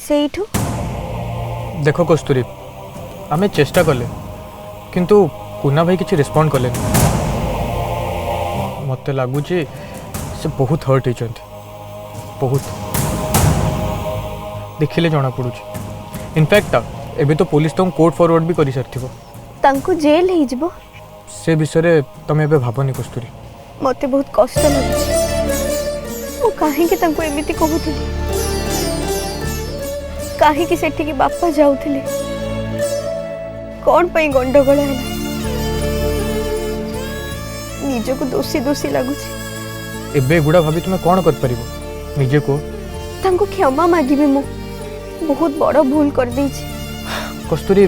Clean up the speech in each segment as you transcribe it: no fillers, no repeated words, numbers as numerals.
सेठू देखो कस्तूरी आमे चेष्टा कले किंतु पूना भाई किसी रिस्पॉन्ड कले मत लगुच से बहुत हर्ट होती बहुत देखिले जना पड़ू इनफैक्ट एबे तो पुलिस तुम कोर्ट फॉरवर्ड भी कर सारी तांको जेल ही जिवो से विषय तुम एबे भावनी कस्तूरी मते बहुत कष्ट लगुच मु काहे के तांको एमिति कहूथिली काहे कि सेठी की बापा जाउथिले कौन पई गंडगोल है निज को दोषी दोषी लगुच एबे गुड़ा भाभी तुम्हें कौन कर परिबो निजे को तांको क्षमा मागिबे मु बहुत बड़ भूल कर दी कस्तूरी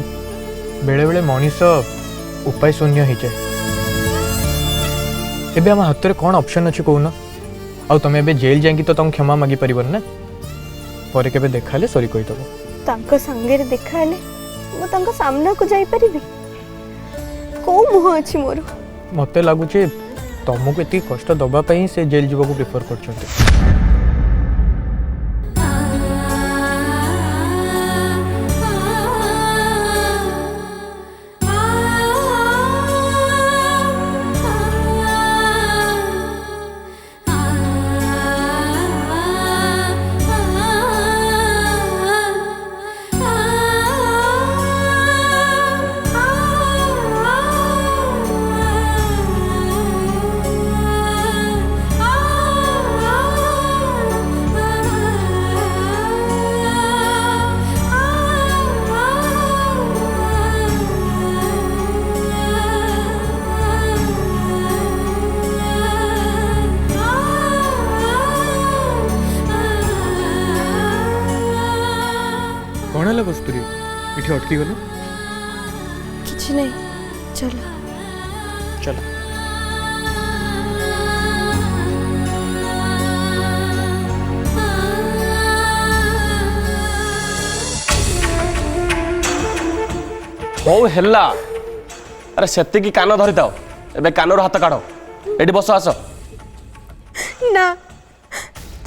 बेले बेले मनीष उपाय शून्य हो जाए एबे हम हाथ में कौन ऑप्शन अच्छी कहून आ तुम एबे जेल जाएंगी तो तुम क्षमा मागी परिबन ना पर केबे देखाले सॉरी कहि दबो तांको संगे रे देखाले मु तांको सामना को जाई परिबी को मुह अछि मोर मते लागुचे तुमको एति कष्ट दबा पई से जेल जीवा को प्रेफर करछन्ते कौन है कस्तूरी इठी अटकी गलो किछि नहीं चलो चलो हो हेला अरे सेति की कान धरी थाओ एबे कानर हाथ काढो एठी बस आस ना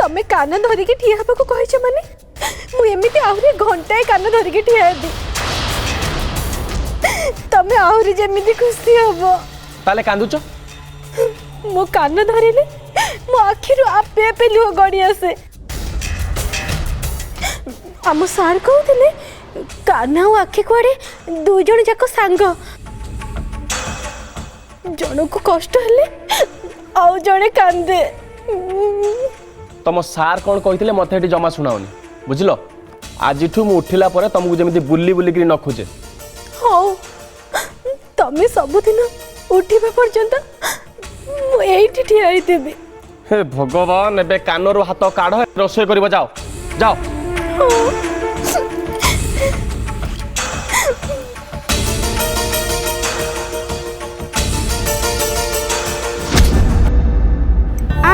तमे कान धरि के ठिया हबा को कहिछ माने मु एमिति आहुरी घंटाए कान धरि के ठिया हेबी तमे आहुरी जेमिति खुशी हबो ताले कांदुचो मो कान धरिले मो आखिरु आपे आपे लुह गड़ी आसे आम सार कहते कान आ आखि कुआड़े दु जण जाक सांग जण को कष्ट हेले आउ जणे कांदे तम सार कौन कही मत ये जमा शुणाओनी बुझल आज मु उठिला परे तुमको जमी बुली बुलिक न खोजे हाँ तमें सबुदिन उठा पर्यंत मुझे ठिया देवी हे भगवान एबे कानरू हाथ काढ़ रोषे कर जाओ जाओ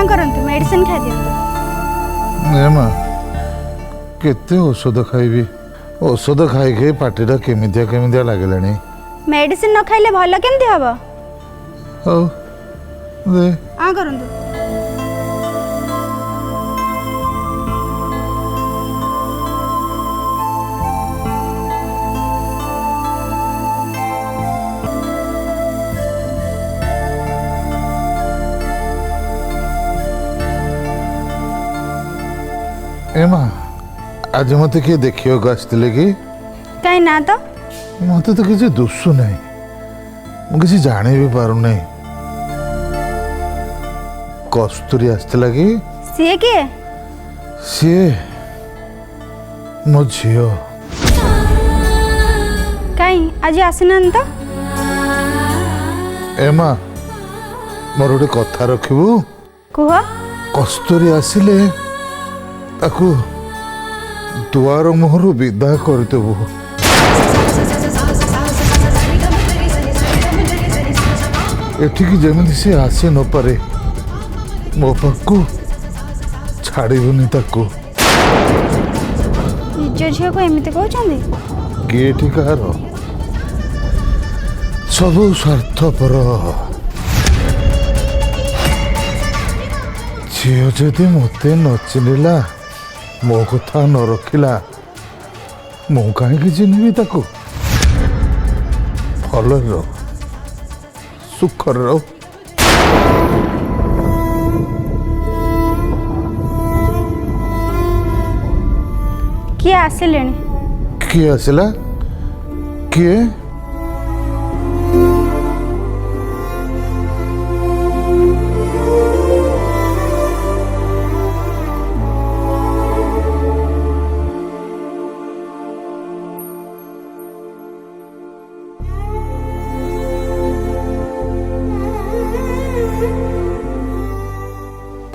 करंतु मेडिसिन खाई दियंतु केते औषध खाइबी औषध खाई खाई पार्टीटा केमितिया केमितिया लागलानी मेडिसिन न खाइले भल केमति हबो हो दे करंतु एमा आज मत किए देखियो आसते कि कहीं ना तो मत तो किसी दुसु नहीं मु किसी जाने भी पारु नहीं कस्तूरी आसला कि सी के सी मो झियो कहीं आज आसीना तो एमा मोर गोटे कथा रखिबू कुह कस्तूरी आसिले ताकू दुआर मुहरु विदा करदेबू एठिकी जमी से आसी न पारे मो पाखु छाड़बुनि ताकू निज झील को एमती कहते किए ठिकार सब स्वार्थपर झील जदि मत न चिन्हला मो कथा न रखिला ମୁଁ କାହିଁକି ଚିହ୍ନିବି ତାକୁ? ଭଲରେ ରହୁ, ସୁଖରେ ରହୁ। କିଏ ଆସିଲେଣି? କିଏ ଆସିଲା? କିଏ?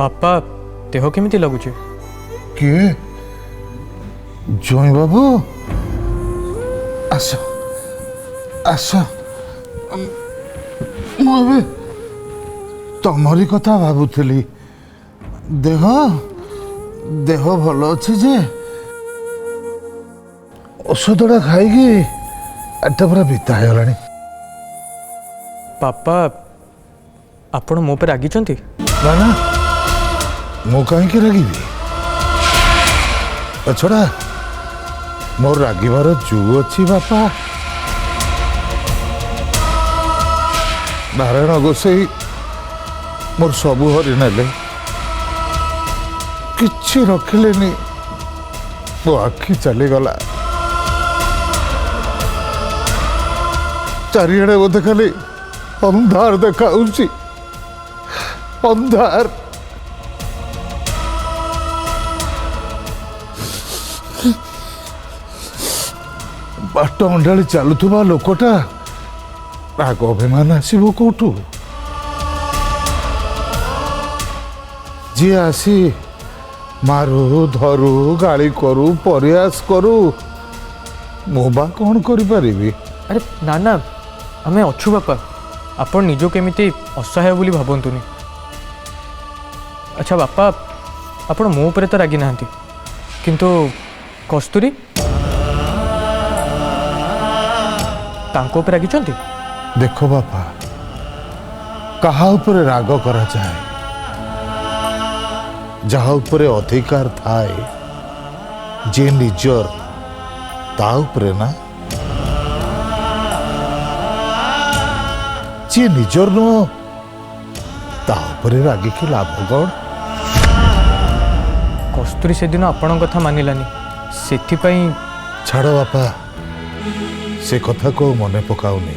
ବାପା ଦେହ କେମିତି ଲାଗୁଛି? କିଏ? ଜଇଁ ବାବୁ, ଆସ ଆସ। ମୁଁ ଏବେ ତମରି କଥା ଭାବୁଥିଲି। ଦେହ ଦେହ ଭଲ ଅଛି ଯେ ଔଷଧଟା ଖାଇକି ଏଟା ପୁରା ବିତା ହେଇଗଲାଣି। ବାପା ଆପଣ ମୋ ଉପରେ ରାଗିଛନ୍ତି? ନା ନା, ମୁଁ କାହିଁକି ରାଗିବି? ଛଡ଼ା ମୋର ରାଗିବାର ଜୁ ଅଛି ବାପା। ନାରାୟଣ ଗୋସାଇ ମୋର ସବୁ ହରି ନେଲେ, କିଛି ରଖିଲେନି। ମୋ ଆଖି ଚାଲିଗଲା। ଚାରିଆଡ଼େ ବୋଧେ ଖାଲି ଅନ୍ଧାର ଦେଖାଉଛି, ଅନ୍ଧାର। ବାଟ ଅଣ୍ଡାଳି ଚାଲୁଥିବା ଲୋକଟା ରାଗ ଅଭିମାନ ଆସିବ କୋଉଠୁ? ଯିଏ ଆସି ମାରୁ ଧରୁ ଗାଳି କରୁ ପରିହାସ କରୁ, ମୁଁ ବା କ'ଣ କରିପାରିବି? ଆରେ ନା ନା, ଆମେ ଅଛୁ ବାପା। ଆପଣ ନିଜକୁ କେମିତି ଅସହାୟ ବୋଲି ଭାବନ୍ତୁନି। ଆଚ୍ଛା ବାପା, ଆପଣ ମୋ ଉପରେ ତ ରାଗି ନାହାନ୍ତି, କିନ୍ତୁ କସ୍ତୁରୀ ତାଙ୍କ ଉପରେ ରାଗିଛନ୍ତି? ଦେଖ ବାପା, କାହା ଉପରେ ରାଗ କରାଯାଏ? ଯାହା ଉପରେ ଅଧିକାର ଥାଏ, ଯେ ନିଜର, ତା ଉପରେ ନା। ଯିଏ ନିଜର ନୁହଁ ତା ଉପରେ ରାଗିକି ଲାଭ କ'ଣ? କସ୍ତୁରୀ ସେଦିନ ଆପଣଙ୍କ କଥା ମାନିଲାନି, ସେଥିପାଇଁ। ଛାଡ଼ ବାପା, ସେ କଥାକୁ ଆଉ ମନେ ପକାଉନି।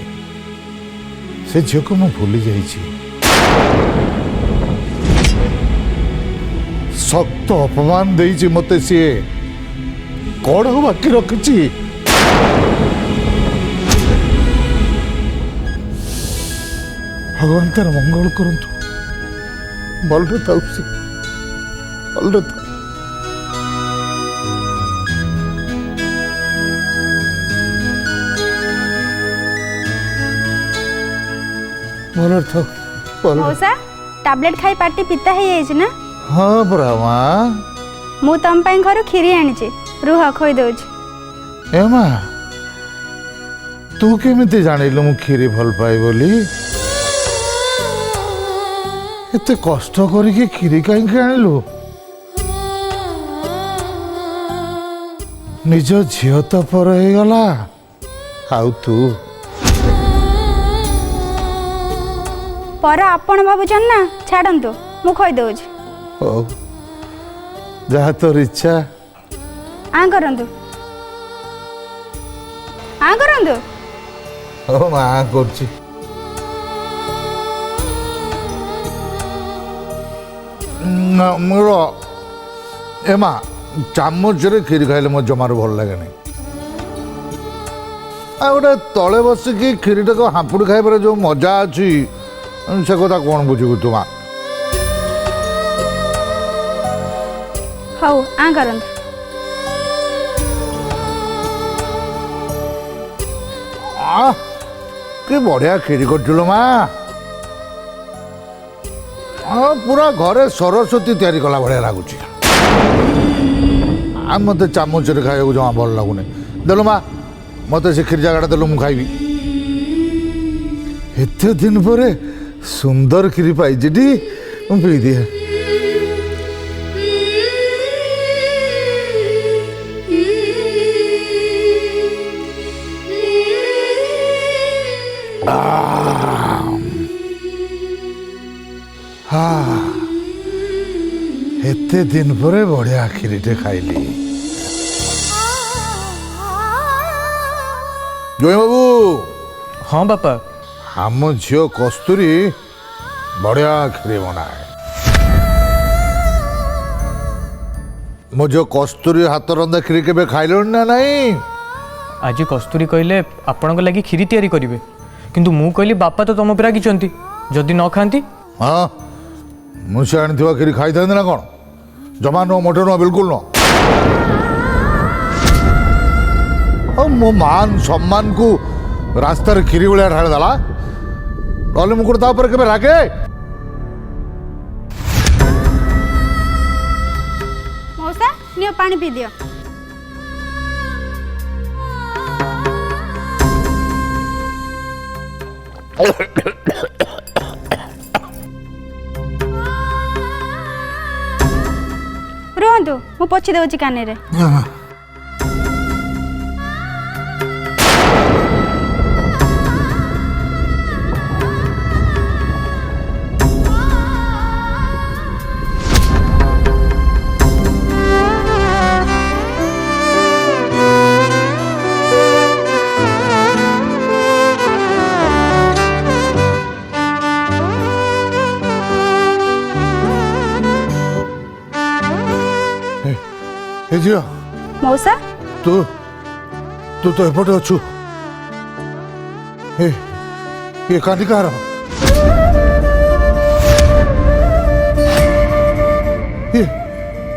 ସେ ଝିଅକୁ ମୁଁ ଭୁଲି ଯାଇଛି। ଶକ୍ତ ଅପମାନ ଦେଇଛି ମତେ ସିଏ। କ'ଣ ଆଉ ବାକି ରଖିଛି? ଭଗବାନ ତାର ମଙ୍ଗଳ କରନ୍ତୁ। ଭଲରେ ଥାଉ ସେ, ଭଲରେ ଥାଉ। ଭଲରେ ଥାଉ, ଭଲରେ। ମଉସା, ଟାବଲେଟ୍ ଖାଇ ପାଟି ପିତା ହେଇଯାଇଛି ନା? ହଁ ପରା ମା। ମୁଁ ତମ ପାଇଁ ଘରୁ କ୍ଷୀରି ଆଣିଛି, ରୁହ ଖୋଇ ଦଉଛି। ଏ ମା, ତୁ କେମିତି ଜାଣିଲୁ ମୁଁ କ୍ଷୀରି ଭଲ ପାଏ ବୋଲି? ଏତେ କଷ୍ଟ କରିକି କ୍ଷୀରି କାହିଁକି ଆଣିଲୁ? ନିଜ ଝିଅ ତ ପର ହେଇଗଲା, ଆଉ ତୁ? ପର ଆପଣ ଭାବୁଛନ୍ତି ନା, ଛାଡ଼ନ୍ତୁ, ମୁଁ ଖୋଇ ଦଉଛି। ହଉ, ଯାହା ତୋର ଇଚ୍ଛା। କରନ୍ତୁ, କରନ୍ତୁ। ହଉ ମା, କରୁଛି। ମୋର ଏ ମା, ଚାମଚରେ କ୍ଷୀରି ଖାଇଲେ ମୋ ଜମାରୁ ଭଲ ଲାଗେନି। ଆଉ ଗୋଟେ ତଳେ ବସିକି କ୍ଷୀରିଟାକୁ ହାମ୍ପୁଡ଼ି ଖାଇବାରେ ଯୋଉ ମଜା ଅଛି, ସେ କଥା କ'ଣ ବୁଝିବୁ ତୁ ମା? ହଉ, କରନ୍ତୁ। କି ବଢ଼ିଆ କ୍ଷୀରି କରିଥିଲୁ ମା। ପୁରା ଘରେ ସରସ୍ୱତୀ ତିଆରି କଲା ଭଳିଆ ଲାଗୁଛି। ଆଉ ମୋତେ ଚାମଚରେ ଖାଇବାକୁ ଜମା ଭଲ ଲାଗୁନି। ଦେଲୁ ମା, ମୋତେ ସେ କ୍ଷୀରି ଜାଗାଟା ଦେଲୁ, ମୁଁ ଖାଇବି। ଏତେ ଦିନ ପରେ ସୁନ୍ଦର କ୍ଷୀରି ପାଇଛି ଟି, ମୁଁ ପିଇଦିଏ। एते दिन पर बढ़िया खीरीटे खाइली। जय बाबू हाँ बापा आम झील कस्तूरी बढ़िया खीरी बनाए। मो झील कस्तूरी हाथ रंधा खीरी केबे खाइल ना नहीं? आज कस्तूरी कहले आपण लगी खीरी तैयारी करेंगे किंतु मु कहली बापा तो तुम पर रागिचंती जदि न खाती। हाँ मुझे आनी खीरी खाई था ना कौन? जमा नुह मोटे नुह बिल्कुल नुह। मो मान सम्मान को रास्तार खीरी भाया ढाड़ी देला ना मुझे तापर के रागे। मौसा नियो पानी पी दियो। रुहतु मु पोछि देउछि काने रे। ए झियो मौसा तू तू तो एपटे अच्छु। ये कानी कार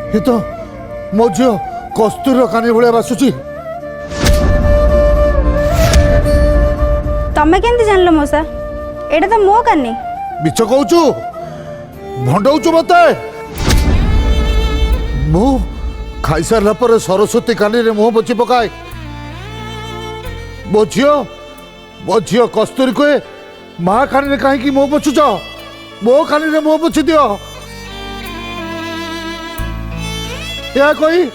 ये तो मो झियो कस्तूरी कानी भाया बासुची। तमे केंति जानलो मौसा? एटा तो मो कानी। मिछ कहूचु भंडौचु मते। मु खाई सारा पर सरस्वती कानी रे मुह पोछि पकाए। मो झियो कस्तूरी को माँ कानी रे कहीं मुह पोछुच? मो कानी रे मुह पोछि दियो। या कोई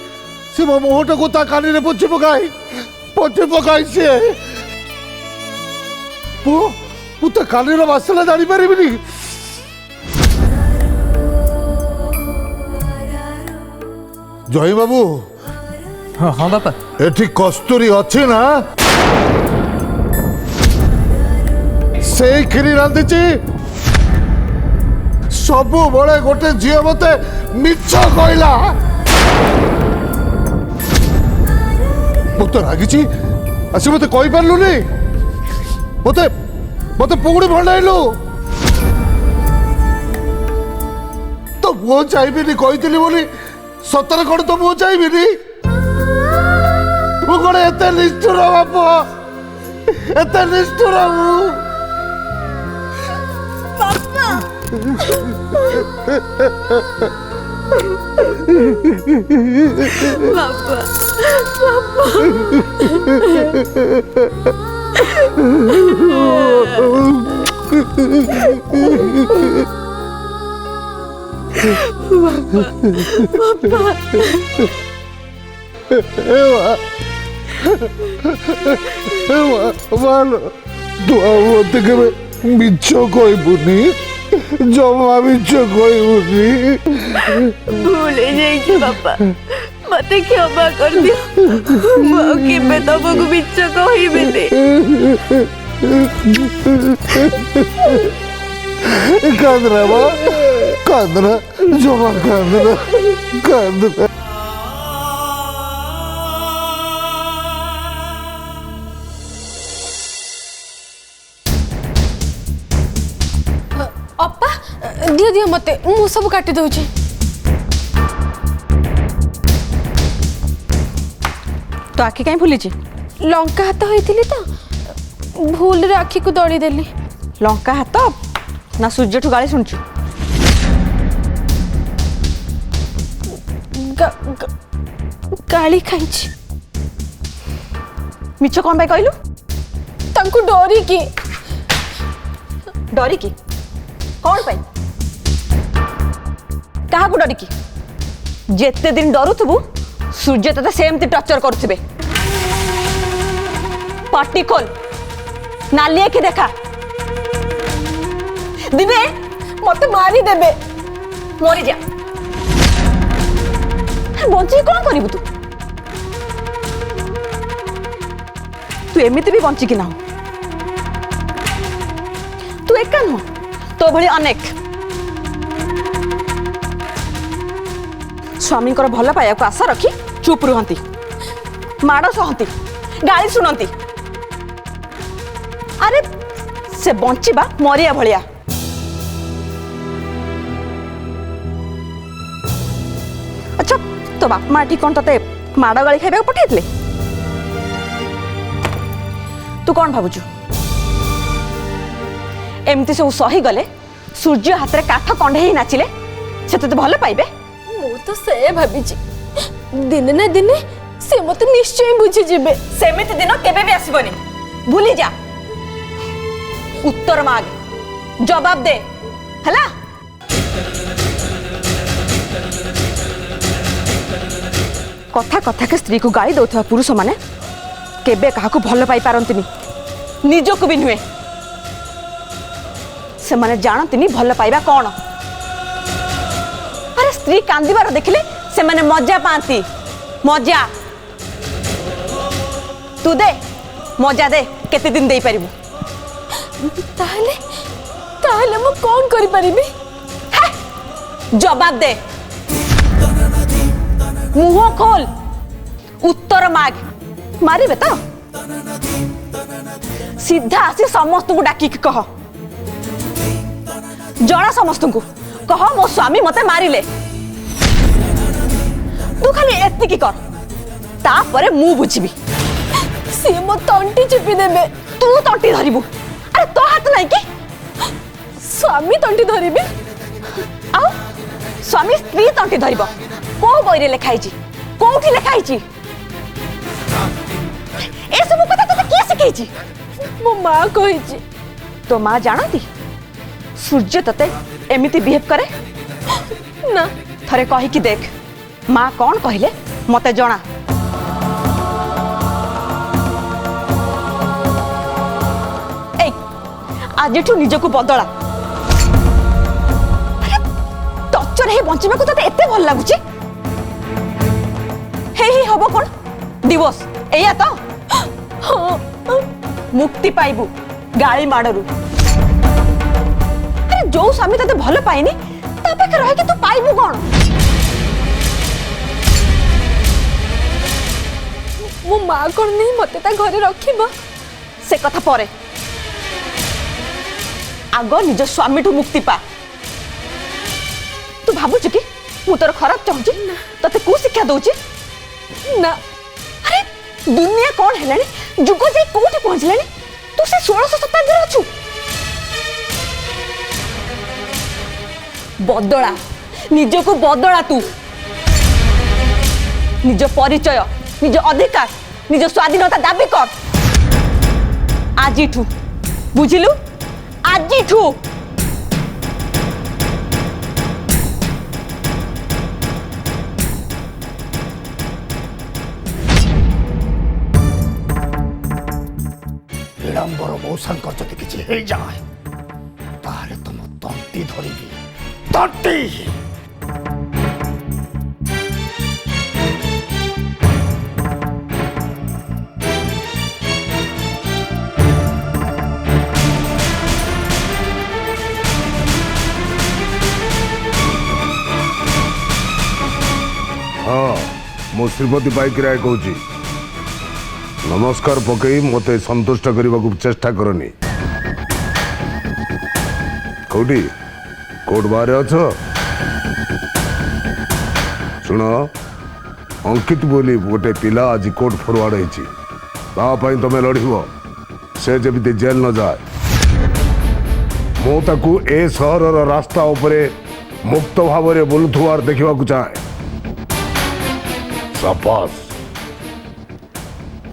से मो मुहटा को ता कानी रे पोछि पकाई से मु तो कानी रो बासना जानी परिबिनी। जय बाबू हाँ हाँ बापा एठी कस्तूरी अच्छी ना? से खीरी रांधिची सबु बड़े गोटे झील मते मिछ कहला। मु तो रागिची आसी मते कहि पारलुनी। मते मते पुगुड़ी भंडाइलु तो मो चाहिबिनी कहितली बोली सतर कौन तो मु चाहिबिनी? मु कौन एते निष्ठुर बाप एते निष्ठुर मु? तू मत के मिछ कहबुनी जमा मिछ कहबुनी। भूल जाइए बापा मते क्षमा कर दियो। मो केबे तमको मिछ कहबिनी। कांदरा बा कांदरा जमा कांदरा कांदरा। अपा दियो दियो मते मु सब काटी दउची। तो आखि कहीं फुली? लंका हाथ होइतिली तो भूल रे आखी को दड़ी देली। लंका हाथ ना सूर्य ठू गाली शुणुचु? गाली खाइछि। मिछ कौन भाई कहलु? तांको डरी की डरी की कौन पाई? क्या डरी की? जेते दिन डरुथबु सूर्य तते सेमती टर्चर करुथिबे। पार्टी खोल नाली आखि देखा दिने मते मारी देबे मरी जा बंची कौन करू तू तू एमती भी बंची कि ना तू एका नुह तो भली अनेक स्वामी भल पाइबा को आशा रखी चुप रुहंती माड़ सहती गाली शुणती अरे से बंचीबा मरिया भलिया अच्छा तो बाप माँ टी कौन ते माड़ गाली खाइबा पठे तू कौन भावुचु एमती सब सही गले सूर्य हाथ में काठ कंडे ही नाचिले से ते भल पाइबे मु तो से भाबिची दिन ना दिन से मते निश्चय बुझी जिबे सेमिति दिन केबे भी आसीबनी भूली जा उत्तर माग जवाब दे हला कथा कथा के स्त्री को गाली दौथवा पुरुष माने केबे काहाकू भल पाई पारंतिनी निजको भी नुहे से माने जानतिनी भल पाइबा कौन अरे स्त्री कांदिबार देखिले से माने मजा पाती मजा तू दे मजा दे केते दिन दे पारिबू ताहले ताहले मु कोन करि परिबी जवाब दे मुंह खोल उत्तर माग मारिबे तो सीधा आसी समस्त को डाकी कह जड़ा समस्त को कह मो स्वामी मते मारिले तू खाली एतिकी कर तापरे मु बुझिबी से मो तंटी चिपी देबे तू तंटी धरिबू अरे तो हाथ नहीं कि स्वामी तंटी धरिबे आउ स्वामी स्त्री तंटी धरिबो को बइरे लेखाइची कोठी लेखाइची ए सब कथा तते के सिखाइची मो मां कहिची तो माँ जानती सूर्य तते एमिति बिहेव करे ना थरे कही कि देख माँ कौन कहले मते जना ए आजिठू निजको बदला टर्चर हे बंचिबा को तते एते भल लागुची हे ही हबो कोन दिवस एया तो हाँ मुक्ति पाइबू गाली माड़रू अरे जो स्वामी तते भल पाइनी ता पाखे रह कि तू पाइबू कोन मो मां कोन नहीं मते ता घरे रखिबो से कथा परे आगो निज स्वामी ठू मुक्ति पा तू भाबुछु कि मु तोर खराब चाहूची तते को शिक्षा दउची ना अरे दुनिया कौन हेलानी जुग जाई कोठी पहुंचलानी तू से 1600 शताब्दी रे अछु बदला निज को बदला तू निज परिचय निज अधिकार निज स्वाधीनता दाबी कर आजिठू बुझिलु आजिठू विलंबर मौसांकर जदि किछि हे जाए तारे तुम तंटी धरिबी तंटी हाँ मु श्रीमती बाइक राय कहूँ नमस्कार पकई मते संतुष्ट करने को चेष्टा करनी कौटी कोर्ट बाहर अछ शुण अंकित बोली गोटे पिला आज कोर्ट फरवर्ड होती तुम लड़ब से जमी जेल न जाए मुझे ए सहर रास्ता उपरे मुक्त भाव में बुलुथुआर देखा चाहे शाबाश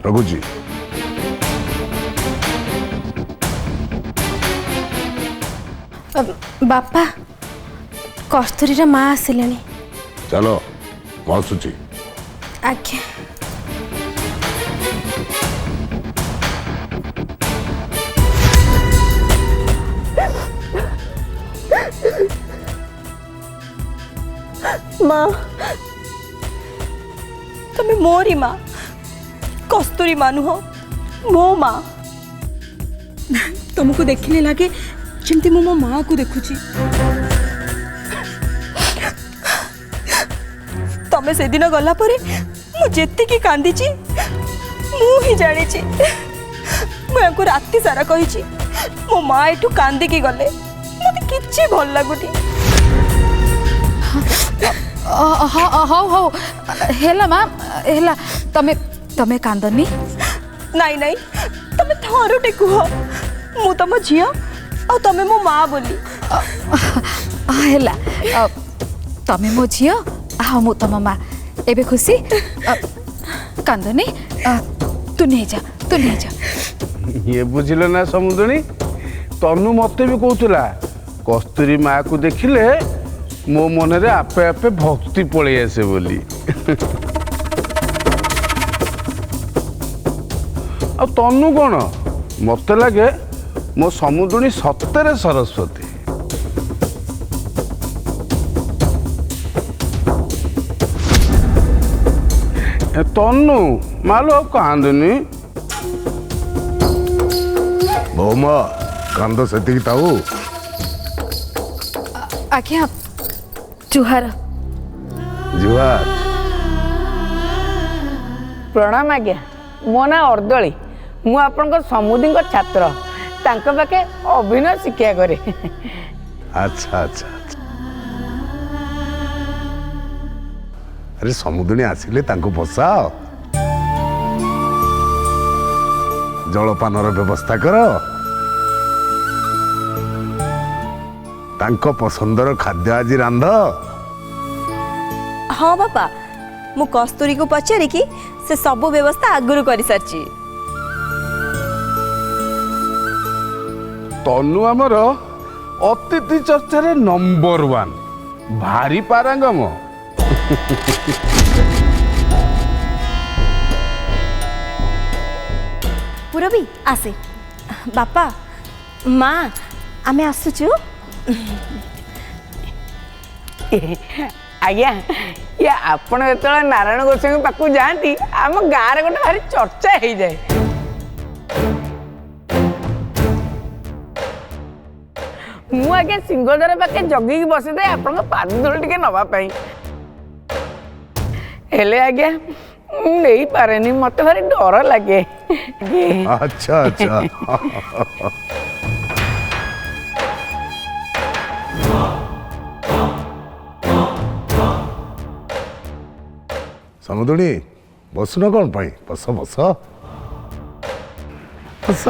रघुजी बापा कस्तूरी माँ आसिले चलो आसुची आज्ञा माँ तमें मोरी माँ कस्तूरी माँ नुह मो माँ तुमको देखने लगे जमती मो मो माँ को देखुची तमें से दिन गला परे मु जेती की कांदी मु ही जानी मुझे राति सारा कही मो माँ एठू कांदी की गले मत किछि भल लगुनी हौ हौ हेला माँ हेला तमे तमे कांदनी नाई नाई तमें थरुटे कुह मु तुम झील आ तमें मो माँ बोली हेला तमे मो झियो आ मु तम माँ एबे खुशी कांदनी तू नहीं जा ये बुझिल ना समुद्रणी तनु मते भी कहूला कस्तूरी माँ को देखिले मो मन रे आपे आपे भक्ति पड़े आसे बोली आ तनु कौन मत लगे मो समुद्रणी सत्य सरस्वती तनु मालो कांदनी बहुमा कांद सेतिकी ताऊ आज्ञा जुहार जुहार प्रणाम आज्ञा मो ना अर्दली मु आपन समुदी छात्र तांको पाखे अभिनय शिक्षा करे अच्छा अच्छा अच्छा अरे समुद्रणी आसिले तांको बसाओ जलपानर व्यवस्था कर तांको पसंदर खाद्य आज रांध हाँ बापा मु कस्तूरी को पचारि कि से सब व्यवस्था आगुरी कर सारी तनु आमर अतिथि चर्चा नंबर 1 भारी पारंगम पुरबी आसे बापा माँ आमे आसुचु आज्ञा ये आपण जो नारायण गोस्वामी पाक जाती आम गाँव गोटे भारी चर्चा हो जाए मु आगे सिंहद्वार पाखे जगिकी बसी थाए आप पाद धूल टे नापी हेले आज्ञा नहीं पारे मत भारी डर लगे अच्छा अच्छा समुद्रणी बसुन कौन पाई बस बस बस